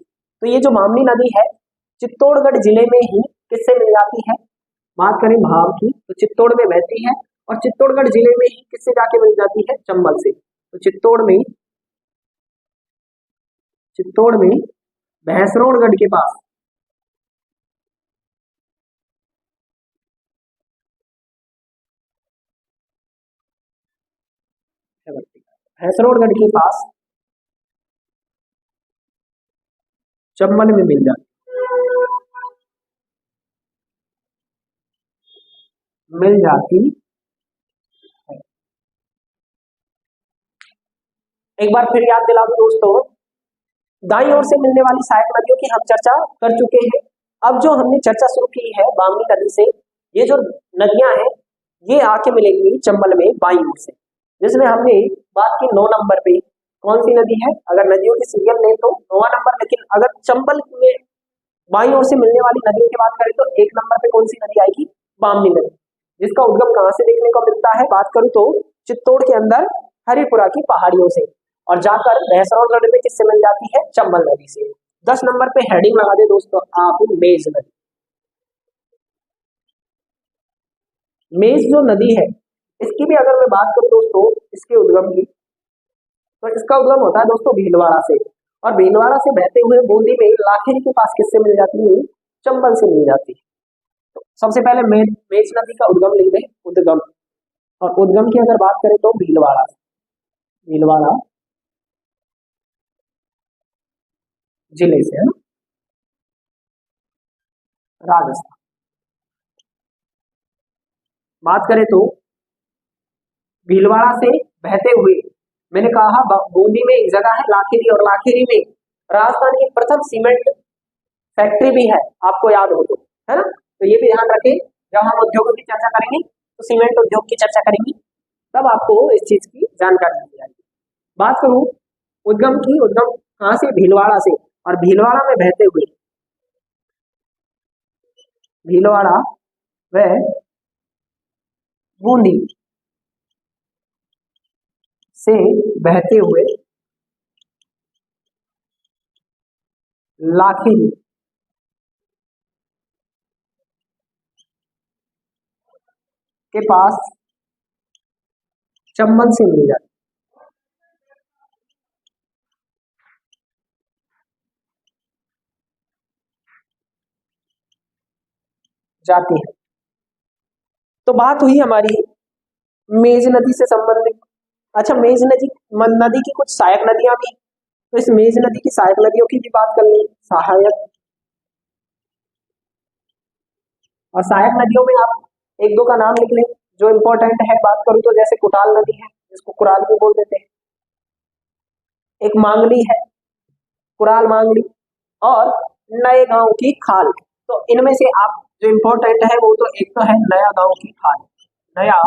तो ये जो बामनी नदी है चित्तौड़गढ़ जिले में ही किससे मिल जाती है, बात करें भाव की तो चित्तौड़ में बहती है, और चित्तौड़गढ़ जिले में ही किससे जाके मिल जाती है, चंबल से। तो चित्तौड़ में भैंसरोडगढ़ के पास, भैंसरोडगढ़ के पास चंबल में मिल जाती है। एक बार फिर याद दिला दूं दोस्तों, दाईं ओर से मिलने वाली सहायक नदियों की हम चर्चा कर चुके हैं। अब जो हमने चर्चा शुरू की है बामनी नदी से, ये जो नदियां हैं ये आके मिलेंगी चंबल में बाईं ओर से, जिसमें हमने बात की 9 नंबर पे कौन सी नदी है, अगर नदियों की सीरियल ले तो 9वां नंबर, लेकिन अगर चंबल में बाईं ओर से मिलने वाली नदियों की बात करें तो 1 नंबर पे कौन सी नदी आएगी, बामनी नदी, जिसका उद्गम कहां से देखने को मिलता है, बात करूं तो चित्तौड़ के अंदर हरिपुरा की पहाड़ियों से, और जाकर भैंसरोडगढ़ में किससे मिल जाती है, चंबल नदी से। 10 नंबर पे हेडिंग लगा दे दोस्तों आप मेज नदी। मेज जो नदी है इसकी भी अगर मैं बात करूं दोस्तों, इसके उद्गम की, तो इसका उद्गम होता है दोस्तों भीलवाड़ा से, और भीलवाड़ा से बहते हुए बूंदी में लाखेरी के पास किससे मिल जाती है, चंबल से मिल जाती है। तो सबसे पहले मेज नदी का उद्गम लिख दें, उद्गम, और उद्गम की अगर बात करें तो भीलवाड़ा, भीलवाड़ा जिले से, है ना, राजस्थान। बात करें तो भीलवाड़ा से बहते हुए, मैंने कहा बूंदी में एक जगह है लाखेरी, और लाखेरी में राजस्थान की प्रथम सीमेंट फैक्ट्री भी है, आपको याद हो तो, है ना। तो ये भी ध्यान रखें, जब हम उद्योगों की चर्चा करेंगे तो सीमेंट उद्योग की चर्चा करेंगे, तब आपको इस चीज की जानकारी दी जाएगी। बात करूं उद्गम की, उद्गम कहां से, भीलवाड़ा से, और भीलवाड़ा में बहते हुए, भीलवाड़ा व बूंदी से बहते हुए लाखेरी के पास चंबल से मिल जाती है। तो बात हुई हमारी मेज नदी से संबंधित। अच्छा, मेज नदी नदी की कुछ सहायक नदियां भी, तो इस मेज नदी की सहायक नदियों की भी बात कर ली, सहायक, और सहायक नदियों में आप एक दो का नाम लिख लें जो इंपॉर्टेंट है। बात करूं तो जैसे कुटाल नदी है, जिसको कुराल भी बोल देते हैं, एक मांगली है, कुराल मांगली, और नए गांव की खाल। तो इनमें से आप जो इंपॉर्टेंट है वो तो एक तो है नया गांव की खाल, नया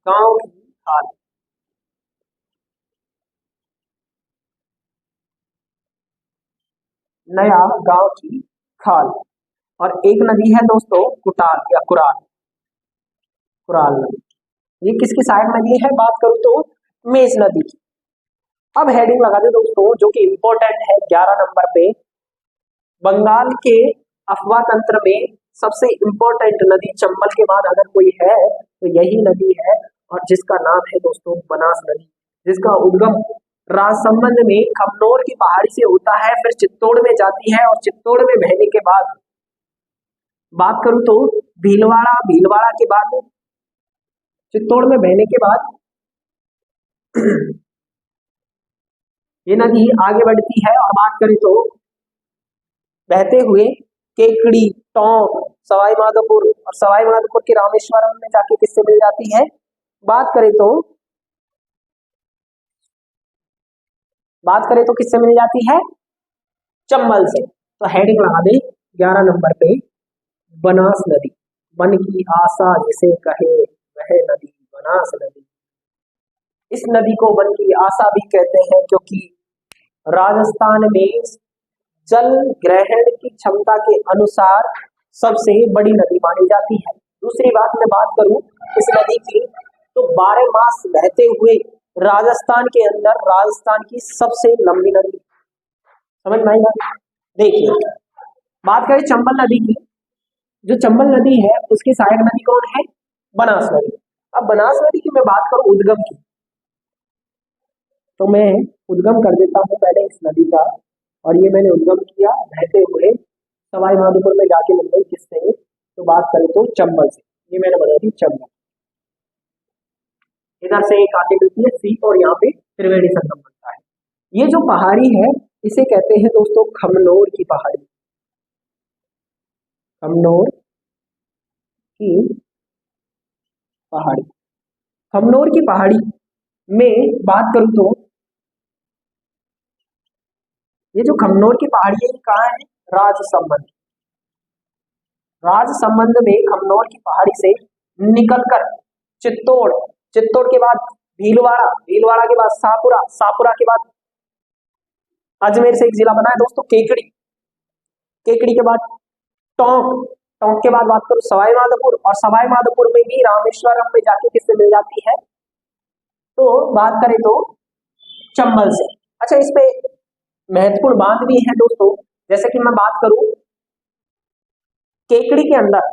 गांव की खाल, नया गांव की खाल। और एक नदी है दोस्तों कुटाल या कुराल, कुराल नदी। ये किसकी सहायक नदी है बात करूं तो मेज नदी की। अब हेडिंग लगा दे दोस्तों जो कि इंपॉर्टेंट है 11 नंबर पे, बंगाल के अफवाह तंत्र में सबसे इंपॉर्टेंट नदी चंबल के बाद अगर कोई है तो यही नदी है, और जिसका नाम है दोस्तों बनास नदी, जिसका उद्गम राजसमंद में खमनोर की पहाड़ी से होता है, फिर चित्तौड़ में जाती है, और चित्तौड़ में बहने के बाद बात करूं तो भीलवाड़ा, भीलवाड़ा के बाद चित्तौड़ में बहने के बाद ये नदी आगे बढ़ती है, और बात करें तो बहते हुए केकड़ी, टोंक, सवाई माधोपुर, और सवाई माधोपुर के रामेश्वरम में जाके किससे मिल जाती है, बात करें तो किससे मिल जाती है, चंबल से। तो हेडिंग लगा दे 11 नंबर पे बनास नदी, वन की आशा जिसे कहे वह नदी बनास नदी। इस नदी को वन की आशा भी कहते हैं क्योंकि राजस्थान में जल ग्रहण की क्षमता के अनुसार सबसे बड़ी नदी मानी जाती है। दूसरी बात मैं बात करूं इस नदी की तो 12 मास बहते हुए राजस्थान के अंदर राजस्थान की सबसे लंबी नदी, समझ में आई बात। देखिए बात करें चंबल नदी की, जो चंबल नदी है उसकी सहायक नदी कौन है, बनास नदी। अब बनास नदी की मैं बात करूं उद्गम की, तो मैं उद्गम कर देता हूं पहले इस नदी का, और ये मैंने उद्गम किया बहते हुए सवाई माधोपुर में जाके मिल गई किससे, तो बात करें तो चंबल से, ये मैंने बता दी चंबल। इधर से एक आगे मिलती है सी, और यहाँ पे त्रिवेणी संगम बनता है। ये जो पहाड़ी है इसे कहते हैं दोस्तों खमनोर की पहाड़ी, खमनोर की पहाड़ी। खमनोर की पहाड़ी में बात करूं तो ये जो खमनोर की पहाड़ी है कहाँ है, राजसमंद। राजसमंद में खमनोर की पहाड़ी से निकलकर चित्तौड़, चित्तौड़ के बाद भीलवाड़ा, भीलवाड़ा के बाद शाहपुरा, शाहपुरा के बाद अजमेर से एक जिला बना है दोस्तों केकड़ी, केकड़ी के बाद टोंक, टोंक के बाद बात करूं सवाई माधोपुर, और सवाई माधोपुर में भी रामेश्वरम में जाके किससे मिल जाती है, तो बात करें तो चंबल से। अच्छा इस पे महत्वपूर्ण बात भी है दोस्तों, जैसे कि मैं बात करूं केकड़ी के अंदर,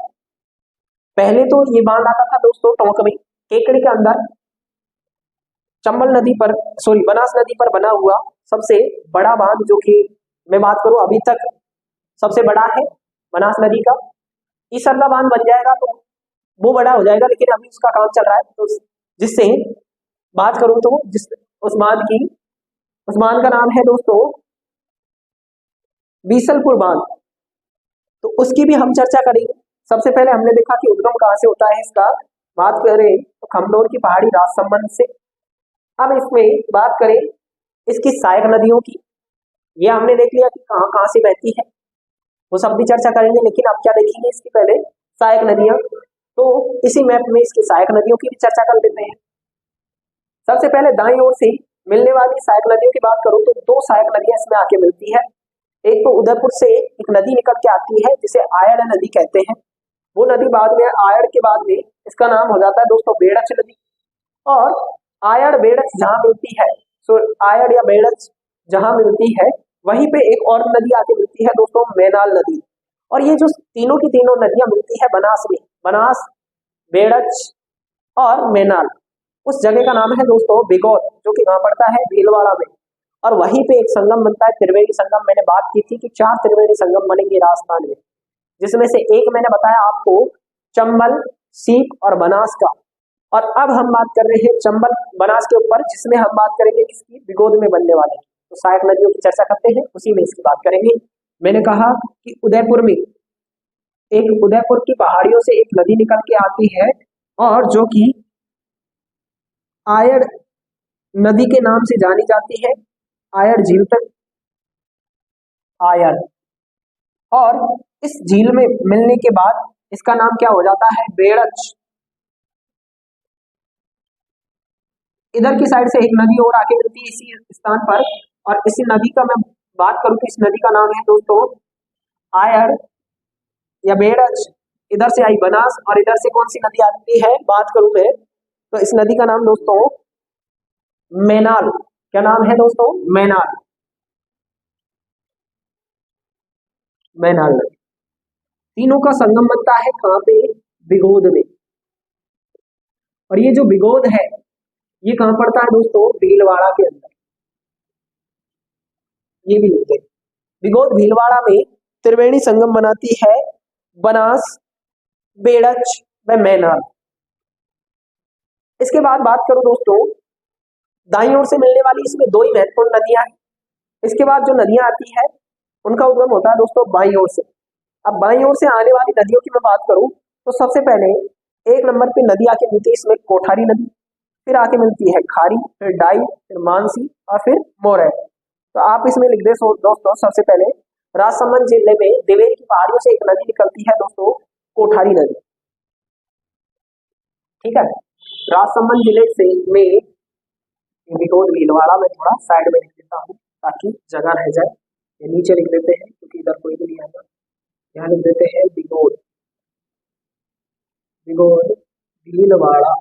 पहले तो ये बांध आता था दोस्तों टोंक में, केकड़ी के अंदर चंबल नदी पर सॉरी बनास नदी पर बना हुआ सबसे बड़ा बांध, जो कि मैं बात करूं अभी तक सबसे बड़ा है बनास नदी का। ईसरदा बांध बन जाएगा तो वो बड़ा हो जाएगा, लेकिन अभी उसका काम चल रहा है, तो जिससे बात करूं तो जिस उस बांध की, उस बांध का नाम है दोस्तों बीसलपुर बांध, तो उसकी भी हम चर्चा करेंगे। सबसे पहले हमने देखा कि उद्गम कहां से होता है इसका, बात करें तो खमनोर की पहाड़ी राजसमंद से। अब इसमें बात करें इसकी सहायक नदियों की, ये हमने देख लिया कि कहां कहां से बहती है, वो सब भी चर्चा करेंगे, लेकिन अब क्या देखेंगे इसकी पहले सहायक नदियां, तो इसी मैप में इसकी सहायक नदियों की भी चर्चा कर लेते हैं। सबसे पहले दाईं ओर से मिलने वाली सहायक नदियों की बात करूं तो 2 सहायक नदियां इसमें आके मिलती है। एक तो उदयपुर से एक नदी निकल के आती है जिसे आयड़ नदी कहते हैं, वो नदी बाद में आयड़ के बाद में इसका नाम हो जाता है दोस्तों बेड़च नदी। और आयड़ बेड़च जहां मिलती है, सो आयड़ या बेड़च जहां मिलती है वहीं पे एक और नदी आके मिलती है दोस्तों मैनाल नदी। और ये जो तीनों की तीनों नदियां मिलती है बनास में, बनास, बेड़च और मैनाल, उस जगह का नाम है दोस्तों बिगौत, जो कि कहां पड़ता है भीलवाड़ा में। और वहीं पे एक संगम बनता है त्रिवेणी संगम, मैंने बात की थी कि 4 त्रिवेणी संगम बनेंगे राजस्थान में, जिसमें से एक मैंने बताया आपको चंबल, सीप और बनास का। और अब हम बात कर रहे हैं चंबल बनास के ऊपर, जिसमें हम बात करेंगे किसकी, बिगोद में बनने वाले। तो सहायक नदियों की चर्चा करते हैं, उसी में इसकी बात करेंगे। मैंने कहा कि उदयपुर में एक, उदयपुर की पहाड़ियों से एक नदी निकल के आती है, और जो कि आयड़ नदी के नाम से जानी जाती है, आयड़ झील तक आयड़, और इस झील में मिलने के बाद इसका नाम क्या हो जाता है, बेड़च। इधर की साइड से एक नदी और आके मिलती है इसी स्थान पर, और इसी नदी का मैं बात करूं तो इस नदी का नाम है दोस्तों आयर या बेड़च। इधर से आई बनास और इधर से कौन सी नदी आती है बात करूं मैं तो इस नदी का नाम दोस्तों मैनाल। क्या नाम है दोस्तों? मैनाल। मैनाल नदी। तीनों का संगम बनता है कहाँ पे? बिगोद में। और ये जो बिगोद है ये कहाँ पड़ता है दोस्तों? भीलवाड़ा के अंदर। ये भी होते बिगोद भीलवाड़ा में त्रिवेणी संगम बनाती है बनास, बेड़च व मैनाल। इसके बाद बात करूं दोस्तों दाईं ओर से मिलने वाली इसमें दो ही महत्वपूर्ण नदियां हैं। इसके बाद जो नदियां आती है उनका उद्गम होता है दोस्तों बाईं ओर से। अब बाईं ओर से आने वाली नदियों की मैं बात करूं तो सबसे पहले एक नंबर पे नदी आके मिलती है इसमें कोठारी नदी, फिर आके मिलती है खारी, फिर डाई, फिर मानसी और फिर मोरैल। तो आप इसमें लिख दे दोस्तों सबसे पहले राजसमंद जिले में देवेर की पहाड़ियों से एक नदी निकलती है दोस्तों कोठारी नदी। ठीक है, राजसमंद जिले से में बिगोद भीलवाड़ा में थोड़ा साइड में लिख देता हूँ ताकि जगह रह जाए। ये नीचे लिख देते हैं क्योंकि इधर कोई भी नहीं आता। यहाँ लिख देते हैं बिगोद, बिगोद भीलवाड़ा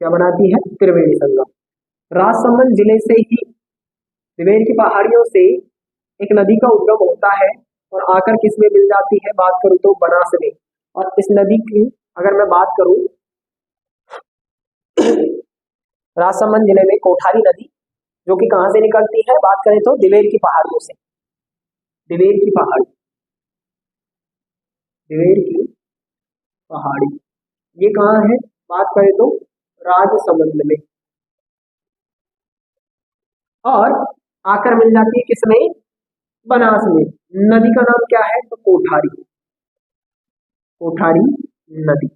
क्या बनाती है? त्रिवेणी संगम। राजसमंद जिले से ही देवेर की पहाड़ियों से एक नदी का उद्गम होता है और आकर किस में मिल जाती है बात करूं तो बनास में। और इस नदी की अगर मैं बात करूं राजसमंद जिले में कोठारी नदी जो कि कहां से निकलती है बात करें तो दिवेर की पहाड़ियों से। दिवेर की पहाड़ी, दिवेर की पहाड़ी ये कहाँ है बात करें तो राजसमंद में। और आकर मिल जाती है किसमें? बनास में। नदी का नाम क्या है तो कोठारी, कोठारी नदी।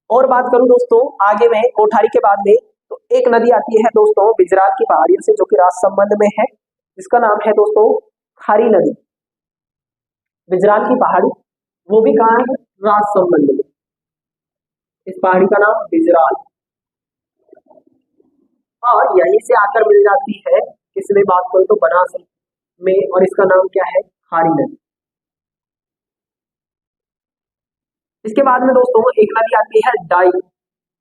और बात करूं दोस्तों आगे में कोठारी के बाद में तो एक नदी आती है दोस्तों बिजराल की पहाड़ियों से जो कि राजसमंद में है। इसका नाम है दोस्तों खारी नदी। बिजराल की पहाड़ी वो भी कहाँ है? राजसमंद में। इस पहाड़ी का नाम बिजराल। और यहीं से आकर मिल जाती है किसमें बात करूं तो बनास में और इसका नाम क्या है? खारी नदी। इसके बाद में दोस्तों एक नदी आती है डाई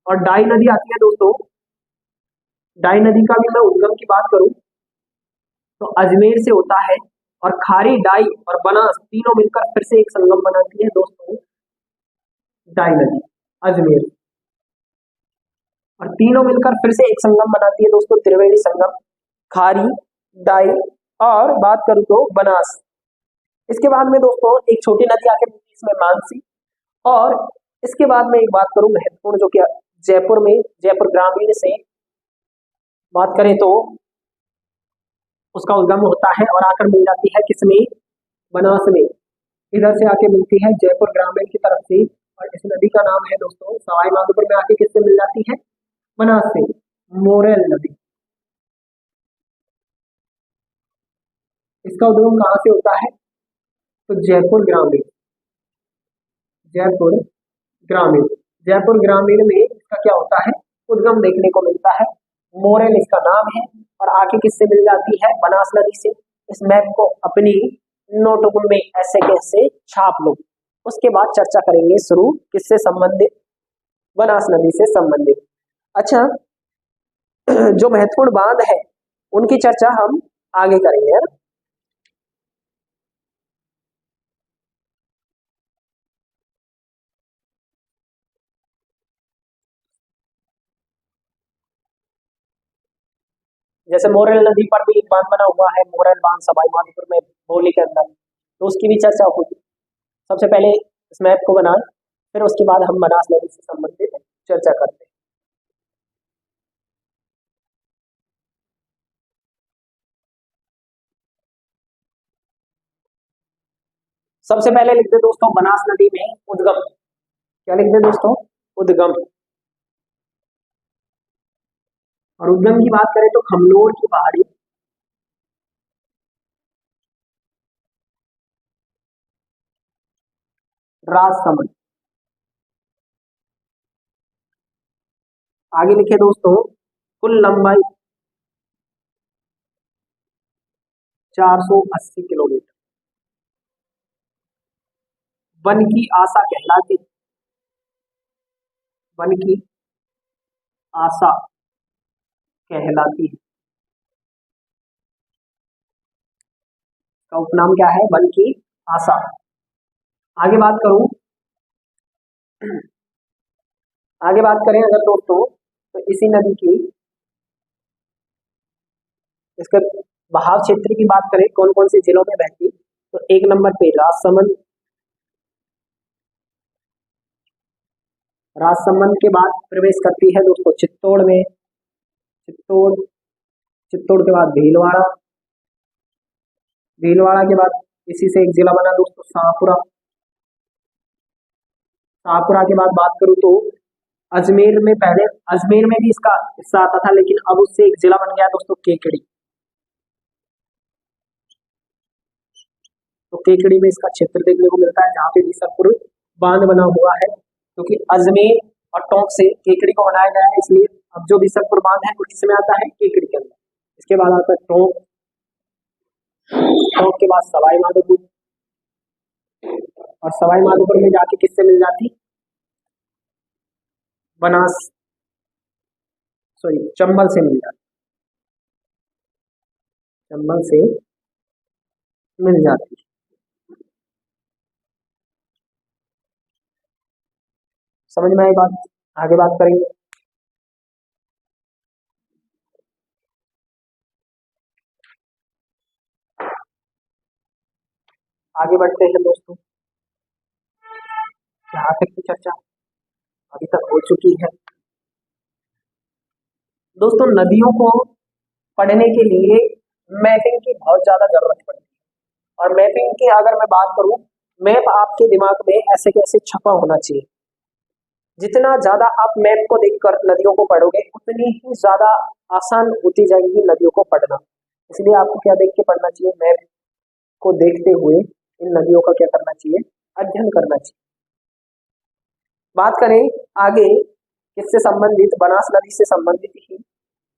और डाई नदी आती है दोस्तों। डाई नदी का भी मैं उद्गम की बात करूं तो अजमेर से होता है और खारी, डाई और बनास तीनों मिलकर फिर से एक संगम बनाती है दोस्तों डाई नदी अजमेर। और तीनों मिलकर फिर से एक संगम बनाती है दोस्तों त्रिवेणी संगम, खारी, डाई और बात करूं तो बनास। इसके बाद में दोस्तों एक छोटी नदी आके मिलती है इसमें मानसी। और इसके बाद में एक बात करूं महत्वपूर्ण जो कि जयपुर में जयपुर ग्रामीण से बात करें तो उसका उद्गम होता है और आकर मिल जाती है किसमें? बनास में। इधर से आके मिलती है जयपुर ग्रामीण की तरफ से और इस नदी का नाम है दोस्तों सवाई माधोपुर में आके किससे मिल जाती है? बनास से, मोरेल नदी। इसका उद्गम कहाँ से होता है तो जयपुर ग्रामीण, जयपुर ग्रामीण। जयपुर ग्रामीण में इसका क्या होता है? उद्गम देखने को मिलता है। मोरेल इसका नाम है और आके किससे मिल जाती है? बनास नदी से। इस मैप को अपनी नोटबुक में ऐसे कैसे छाप लो। उसके बाद चर्चा करेंगे शुरू किससे संबंधित? बनास नदी से संबंधित। अच्छा, जो महत्वपूर्ण बांध है उनकी चर्चा हम आगे करेंगे है ना। जैसे मोरेल नदी पर भी एक बांध बना हुआ है, मोरेल बांध सवाई माधोपुर में भोली के अंदर, तो उसकी भी चर्चा होगी। सबसे पहले इस मैप को बनाए फिर उसके बाद हम बनास नदी से संबंधित चर्चा करते हैं। सबसे पहले लिख दे दोस्तों बनास नदी में उद्गम। क्या लिख दे दोस्तों? उद्गम। और उद्गम की बात करें तो खमनोर की पहाड़ी, राजसमंद। आगे लिखे दोस्तों कुल लंबाई 480 किलोमीटर। वन की आशा कहलाती, वन की आशा कहलाती है। का उपनाम क्या है? वन की आशा। आगे बात करूं, आगे बात करें अगर दोस्तों, तो इसी नदी की, इसके बहाव क्षेत्र की बात करें कौन कौन से जिलों में बहती, तो एक नंबर पे राजसमंद, राजसमंद के बाद प्रवेश करती है दोस्तों चित्तौड़ में, चित्तौड़, चित्तौड़ के बाद भीलवाड़ा, भीलवाड़ा के बाद इसी से एक जिला बना दोस्तों शाहपुरा, शाहपुरा के बाद बात करूं तो अजमेर में, पहले अजमेर में भी इसका हिस्सा आता था लेकिन अब उससे एक जिला बन गया दोस्तों केकड़ी, तो केकड़ी में इसका क्षेत्र देखने को मिलता है जहाँ पे बीसलपुर बांध बना हुआ है, क्योंकि अजमेर और टोंक से केकड़ी को बनाया गया है, इसलिए अब जो बीसलपुर बांध है वो किसमें आता है? केकड़ी के अंदर। इसके बाद आता है टोंक, टोंक के बाद सवाई माधोपुर, और सवाई माधोपुर में जाके किससे मिल जाती? बनास, सॉरी चंबल से मिल जाती, चंबल से मिल जाती। समझ में आई बात? आगे बात करेंगे। आगे बढ़ते हैं दोस्तों, यहाँ तक की चर्चा अभी तक हो चुकी है दोस्तों। नदियों को पढ़ने के लिए मैपिंग की बहुत ज्यादा जरूरत पड़ती है, और मैपिंग की अगर मैं बात करूं, मैप आपके दिमाग में ऐसे कैसे छपा होना चाहिए। जितना ज्यादा आप मैप को देखकर नदियों को पढ़ोगे उतनी ही ज्यादा आसान होती जाएगी नदियों को पढ़ना। इसलिए आपको क्या देख के पढ़ना चाहिए? मैप को देखते हुए इन नदियों का क्या करना चाहिए? अध्ययन करना चाहिए। बात करें आगे किससे संबंधित? बनास नदी से संबंधित ही।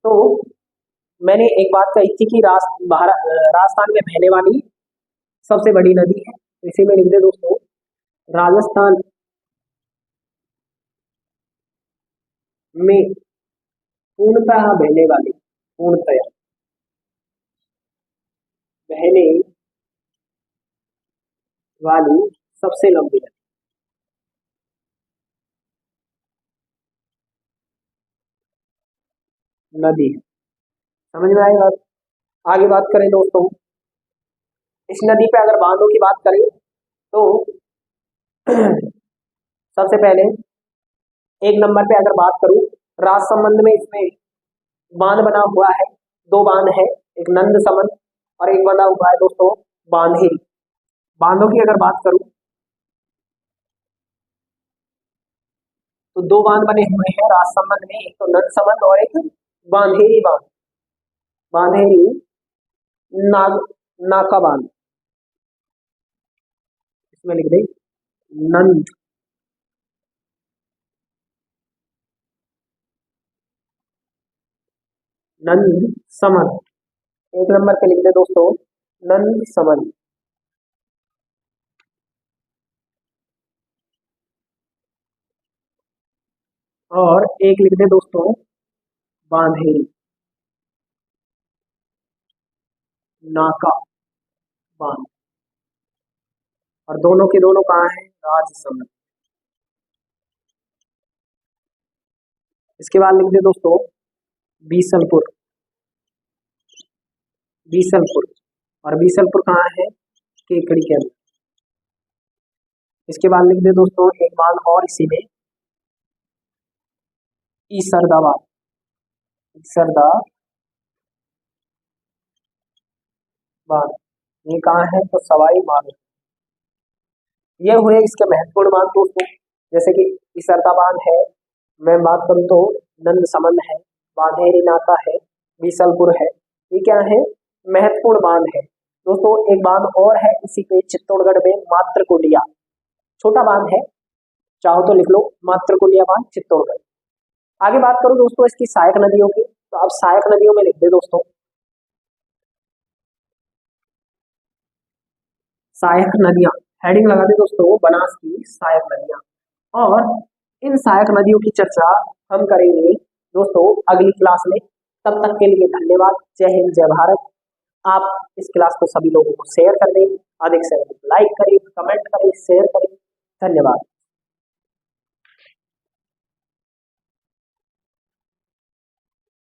तो मैंने एक बात कही थी कि राजस्थान में बहने वाली सबसे बड़ी नदी है, तो इसी में लिख दे दोस्तों राजस्थान में पूर्णतः बहने वाली, पूर्णतः बहने वाली सबसे लंबी नदी, नदी है। समझ में आएगा? आगे बात करें दोस्तों, इस नदी पे अगर बांधों की बात करें तो सबसे पहले एक नंबर पे अगर बात करूं, राजसमंद में इसमें बांध बना हुआ है, दो बांध है, एक नंद समंद और एक बना हुआ है दोस्तों बांधेरी। बांधों की अगर बात करूं तो दो बांध बने हुए हैं राजसमंद में, एक तो नंद समंद और एक बांधेरी बांध, बांधेरी नाका बांध, इसमें लिख दे नंद नंद समंद। एक नंबर पे लिख दे दोस्तों नंद समंद। और एक लिख दे दोस्तों बांधेरी, नाका बांध, और दोनों के दोनों कहाँ हैं? राजसमंद। इसके बाद लिख दे दोस्तों बीसलपुर, बीसलपुर, और बीसलपुर कहाँ है? केकड़ी के अंदर। इसके बाद लिख दे दोस्तों एक बांध और इसी में, ईसरदाबाद, ईसरदाबाद, ये कहाँ है? तो सवाई माधोपुर। ये हुए इसके महत्वपूर्ण बांध दोस्तों, जैसे कि ईसरदाबाद है, मैं बात करूं तो नंद समंद है, बांधेरी नाका है, बीसलपुर है, ये क्या है? महत्वपूर्ण बांध है दोस्तों। एक बांध और है इसी पे चित्तौड़गढ़ में, मात्रकुंडिया, छोटा बांध है, चाहो तो लिख लो मात्रकुंडिया बांध चित्तौड़गढ़। आगे बात करूं दोस्तों इसकी सहायक नदियों की, तो अब सहायक नदियों में लिख दे दोस्तों सहायक नदियां, हेडिंग लगा दे दोस्तों, बनास की सहायक नदियां। और इन सहायक नदियों की चर्चा हम करेंगे दोस्तों अगली क्लास में। तब तक के लिए धन्यवाद। जय हिंद, जय भारत। आप इस क्लास को सभी लोगों को शेयर कर दें, अधिक से अधिक लाइक करें, कमेंट करें, शेयर करें। धन्यवाद।